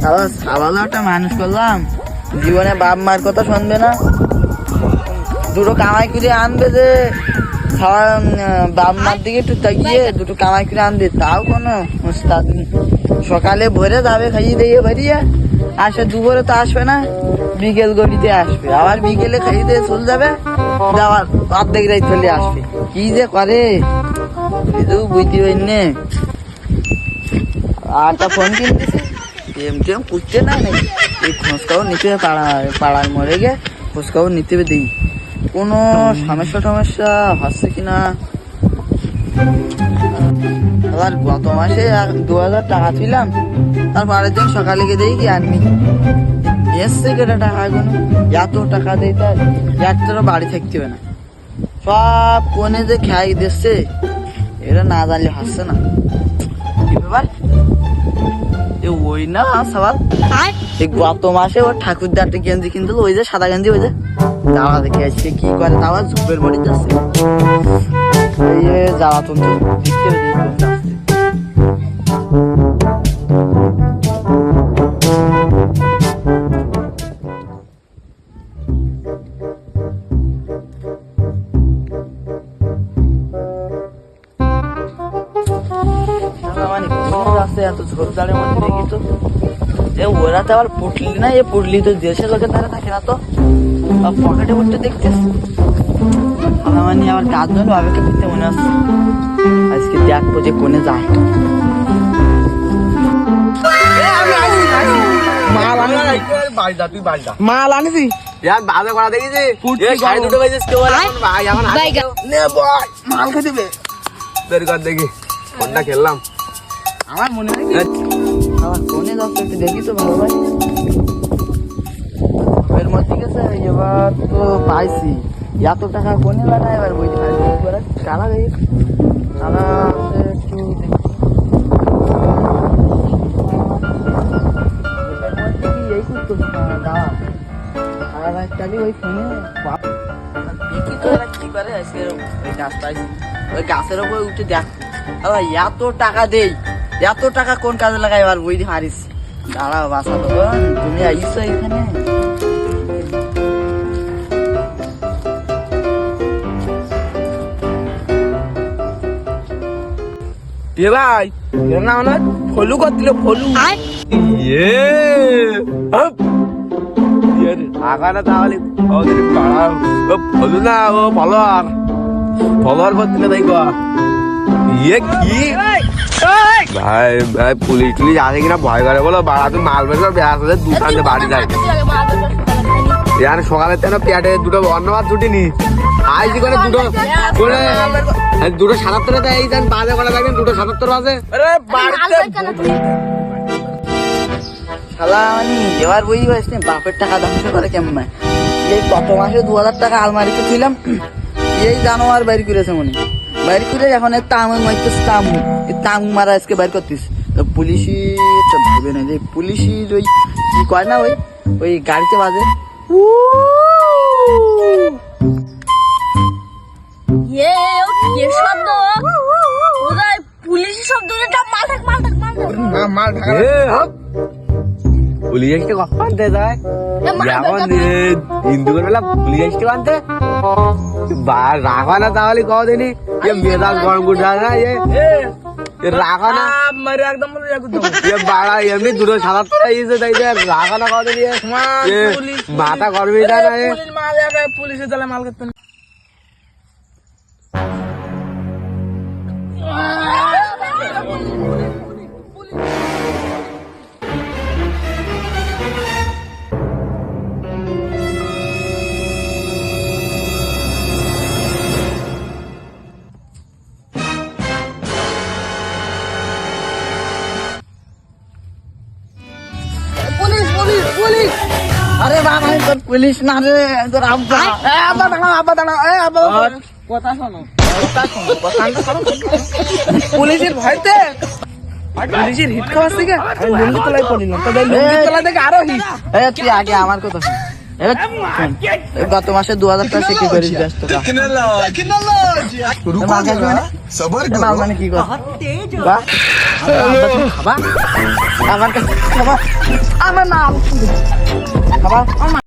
ভালো একটা মানুষ করলাম, জীবনে বাপ মার কথা শুনবে না, দুটো কামাই করে আনবে, যে বাপ মার দিকে একটু তাকিয়ে দুটো কামাই করে আনবে, তাও কোনো উস্তাদ নেই। সকালে ভোরে যাবে খাইয়ে দিয়ে বেরিয়ে আসে, দুপুরে তো আসবে না, বিকেল গড়িতে আসবে, আবার বিকেলে খাইয়ে দিয়ে চলে যাবে, যাওয়ার অর্ধেক রাত চলে আসবে। কি যে করে বুঝতে পারিনি। আরটা ফোন কিনতেছি, টেম পুষছে না নাকি, এই খোঁজখবর নিতে পাড়ার মরে গিয়ে খোঁজখবর নিতে দিই, কোনো সমস্যা হচ্ছে কিনা। আবার গত মাসে 2000 টাকা ছিলাম, তারপরের দিন সকালে গিয়ে দেখি কি আনবি এসছে কেটে টাকা কোনো, এত টাকা দেয় তার একটারও বাড়ি থাকতে হবে না, সব কোনে যে খেয়াই দিচ্ছে, এটা না জানলে হচ্ছে না। কি ব্যাপার ওই না সবাল, এই গত মাসে ওর ঠাকুরদার একটা গেঞ্জি কিনতে, ওই যে সাদা গেঞ্জি, ওই যে দাওয়া দেখে আসছে কি করে, দাওয়া ঝুপের বাড়ি যাচ্ছে, এই যাওয়া তুলতে দেখতে এত ঝোর দাঁড়ের মধ্যে দেখি তো, ওরা তো আবার পুটলি না, এ পুটলি তো দেশের লোকের ধারে থাকে না, তো পকেটে পড়তে দেখতেছি, মানে আবার কাজ ধরে বাবাকে ফিরতে মনে হচ্ছে, আজকে দেখবো যে কোনে যায়। মাল আনিছি মাল খেতে বের কর দেখি কোনটা খেললাম। আমার মনে হয় আমার ফোনে যাচ্ছে, একটু দেখি তো ভালো ভাই, এর মধ্যে গেছে। এবার তো পাইছি এত টাকা কোনে লাগায়, এবার বই কালা দেখি, কালা একটু এই করতো দাঁড়া, সারা রাতটালি ওই ফোনে বিক্রি করে কি করে, আজকে ওই গাছটা ওই গাছের ওপর উঠে দেখ, এত টাকা দেই, এত টাকা কোন কাজে লাগাই, এবার বই হারিস, দাঁড়াও বাসা তো তুমি আইসো এখানে। এ ভাই না মানে ফলু কর দিল, ফলু টাকাটা তাহলে ফলু না, ও ফলোয়ার ফলোয়ার কর দিলে তাই কর। ইয়ে কি ভাই ভাই পুলিশ টুলিশ আছে কিনা ভয় করে বলো, বাড়া তুমি মাল বের করে ব্যাস আছে দুটাতে বাড়ি যায়। ইয়ার সকালে তেন পেটে দুটো অন্য ভাত ছুটিনি, আইসি করে দুটো করে 2:77 দেয়, এই যান বাজে করা থাকবেন 2:77 বাজে। শালা মানে এবার বই পাইছি বাপের টাকা ধ্বংস করে কেমন, এই গত মাসে 2000 টাকা আলমারিতে ছিলাম, এই জানোয়ার বাইর করেছে মনে, বাইর করে এখন তামু মারতেছে, তামু মারা আজকে বাইর করতিস, তো পুলিশই তো ভাবে না যে পুলিশই ওই কি কয় না, ওই গাড়িতে বাজে পুলিশি শব্দ, পুলিশ আসতে কখন আনতে যায়, এখন হিন্দু বেলা পুলিশ আসতে আনতে রাখা না, তাহলে কদিনই মেজাজ গরম করে না, রাখা না একদম বাড়া এমনি 277 তাই রাখা না কদিন, মাথা গরমে যায় না, পুলিশের দলে মাল করতে अरे बाबा तो पुलिस ना रे তোর আব্বা আব্বা দাঁড়াও কথা শোনো পুলিশের ভয়তে পুলিশের হিট খাওয়া থেকে আমি লুঙ্গি তলায় পড়লাম, তবে লুঙ্গি তলা থেকে আরো হিট। তুই আগে আমার কথা শোন, গত মাসে 2000 টাকা চেক করেছি, ব্যস্ত মানে কি কথা আব্বা, তুমি খাবা আমার কাছে খাবা আমার না খাবা আমার